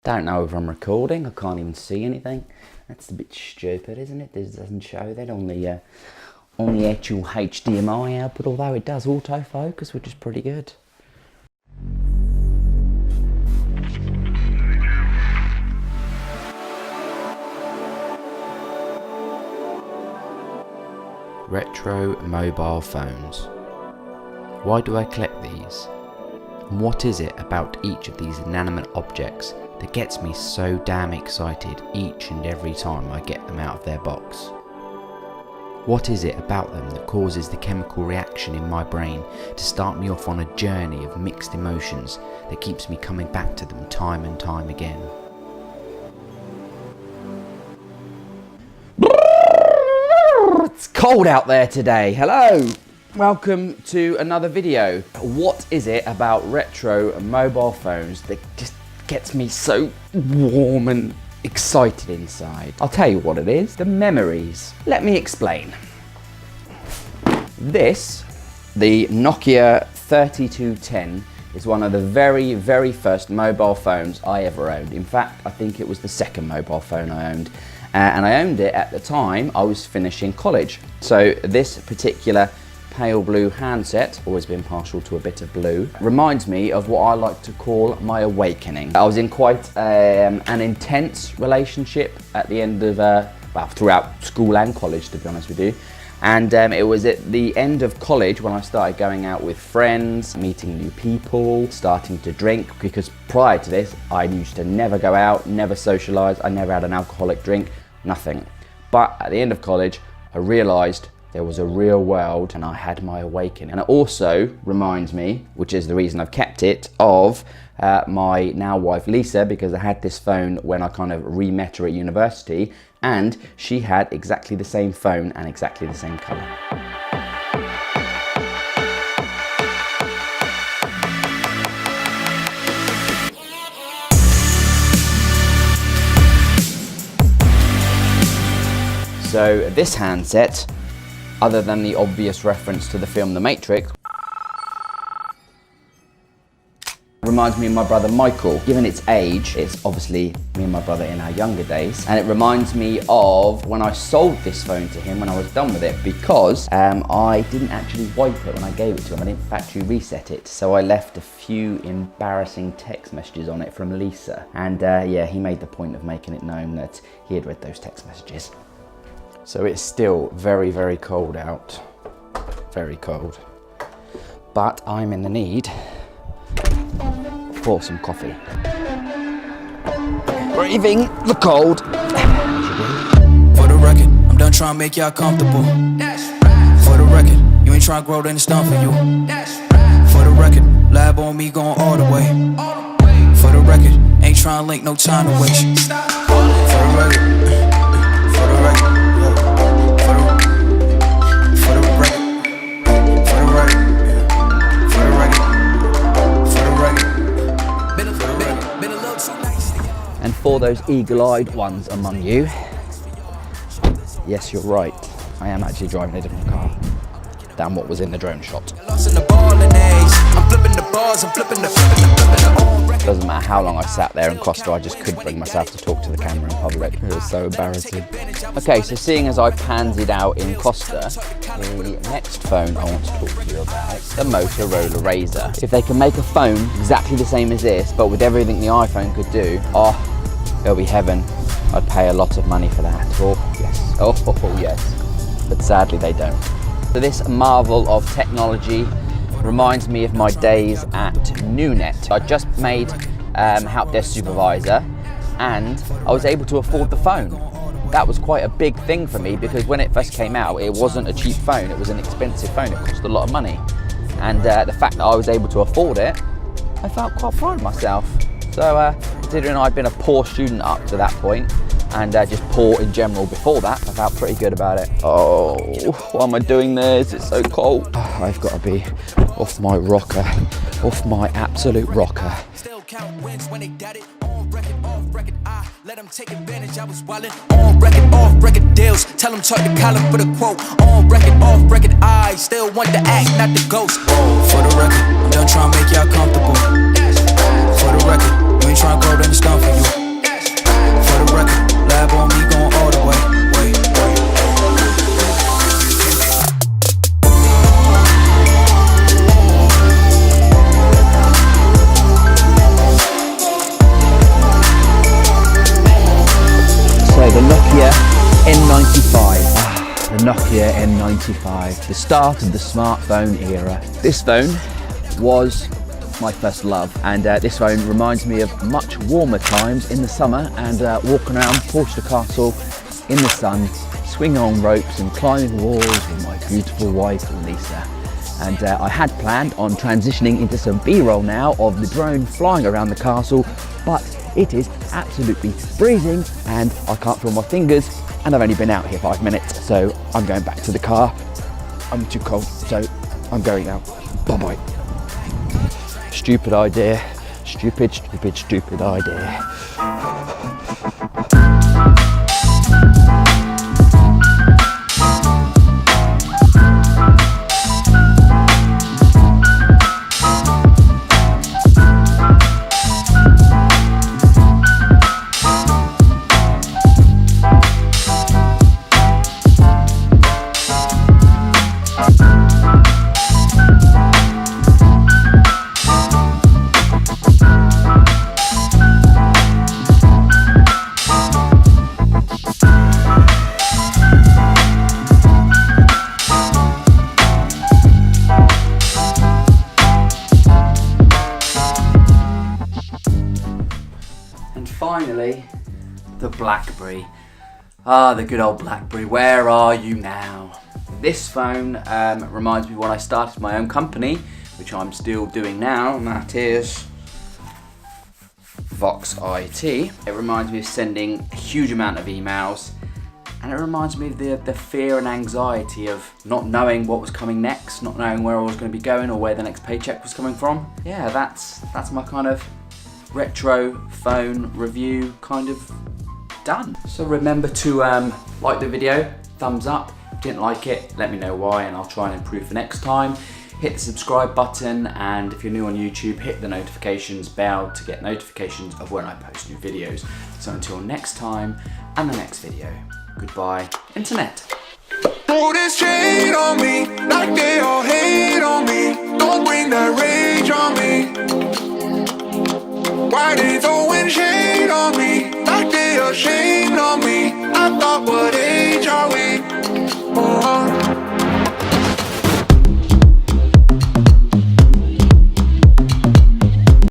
Don't know if I'm recording. I can't even see anything. That's a bit stupid, isn't it? This doesn't show that on the actual HDMI output, although it does autofocus, which is pretty good. Retro mobile phones. Why do I collect these? And what is it about each of these inanimate objects that gets me so damn excited each and every time I get them out of their box? What is it about them that causes the chemical reaction in my brain to start me off on a journey of mixed emotions that keeps me coming back to them time and time again? It's cold out there today. Hello! Welcome to another video. What is it about retro mobile phones that just gets me so warm and excited inside? I'll tell you what it is. The memories. Let me explain. This, the Nokia 3210, is one of the very, very first mobile phones I ever owned. In fact, I think it was the second mobile phone I owned. And I owned it at the time I was finishing college. So this particular pale blue handset, always been partial to a bit of blue, reminds me of what I like to call my awakening. I was in quite an intense relationship at the end of, well, throughout school and college, to be honest with you. And it was at the end of college when I started going out with friends, meeting new people, starting to drink, because prior to this, I used to never go out, never socialise, I never had an alcoholic drink, nothing. But at the end of college, I realised there was a real world and I had my awakening. And it also reminds me, which is the reason I've kept it, of my now wife Lisa, because I had this phone when I kind of re-met her at university, and she had exactly the same phone and exactly the same colour. So this handset, other than the obvious reference to the film The Matrix, reminds me of my brother Michael. Given its age, it's obviously me and my brother in our younger days, and it reminds me of when I sold this phone to him when I was done with it, because I didn't actually wipe it when I gave it to him. I didn't factory reset it, so I left a few embarrassing text messages on it from Lisa, and yeah, he made the point of making it known that he had read those text messages. So it's still very, very cold out, very cold, but I'm in the need for some coffee. Braving the cold. For the record, I'm done trying to make y'all comfortable. For the record, you ain't trying to grow, then it's done for you. For the record, lab on me going all the way. For the record, ain't trying to link, no time to waste. For the record, for the record. And for those eagle-eyed ones among you, yes, you're right. I am actually driving a different car than what was in the drone shot. Doesn't matter how long I sat there in Costa, I just couldn't bring myself to talk to the camera in public. It was so embarrassing. Okay, so seeing as I pansied out in Costa, the next phone I want to talk to you about is the Motorola Razr. If they can make a phone exactly the same as this, but with everything the iPhone could do, oh, it'll be heaven. I'd pay a lot of money for that. Oh, yes. Oh, yes. But sadly, they don't. So this marvel of technology reminds me of my days at Nunet. I just made help desk supervisor, and I was able to afford the phone. That was quite a big thing for me, because when it first came out, it wasn't a cheap phone, it was an expensive phone, it cost a lot of money. And the fact that I was able to afford it, I felt quite proud of myself. So considering I'd been a poor student up to that point, and just poor in general before that, I felt pretty good about it. Oh, why am I doing this? It's so cold. Oh, I've got to be off my rocker, off my absolute rocker. Still count wins when they got it. On record, off record, I let them take advantage. I was wildin'. On record, off record deals. Tell them talk to Colin for the quote. On record, off record, I still want the act, not the ghost. For the record, I'm done trying to make y'all comfortable. For the record, you ain't trying to grow, then it's done for you. N95, the Nokia N95, the start of the smartphone era. This phone was my first love, and this phone reminds me of much warmer times in the summer and walking around Portchester Castle in the sun, swinging on ropes and climbing walls with my beautiful wife Lisa. And I had planned on transitioning into some B-roll now of the drone flying around the castle, but it is absolutely freezing and I can't feel my fingers, and I've only been out here 5 minutes, so I'm going back to the car. I'm too cold, so I'm going now. Bye-bye. Stupid idea. Stupid, stupid, stupid idea. Finally, the Blackberry. Ah, the good old Blackberry. Where are you now? This phone reminds me when I started my own company, which I'm still doing now, and that is Vox IT. It reminds me of sending a huge amount of emails, and it reminds me of the fear and anxiety of not knowing what was coming next, not knowing where I was going to be going or where the next paycheck was coming from. Yeah, that's my kind of retro phone review kind of done. So remember to like the video, thumbs up. If you didn't like it, let me know why and I'll try and improve for next time. Hit the subscribe button, and if you're new on YouTube, hit the notifications bell to get notifications of when I post new videos. So until next time and the next video, goodbye internet. Throw this shade on me, like they all hate on me. Don't bring that rage on me. Why they don't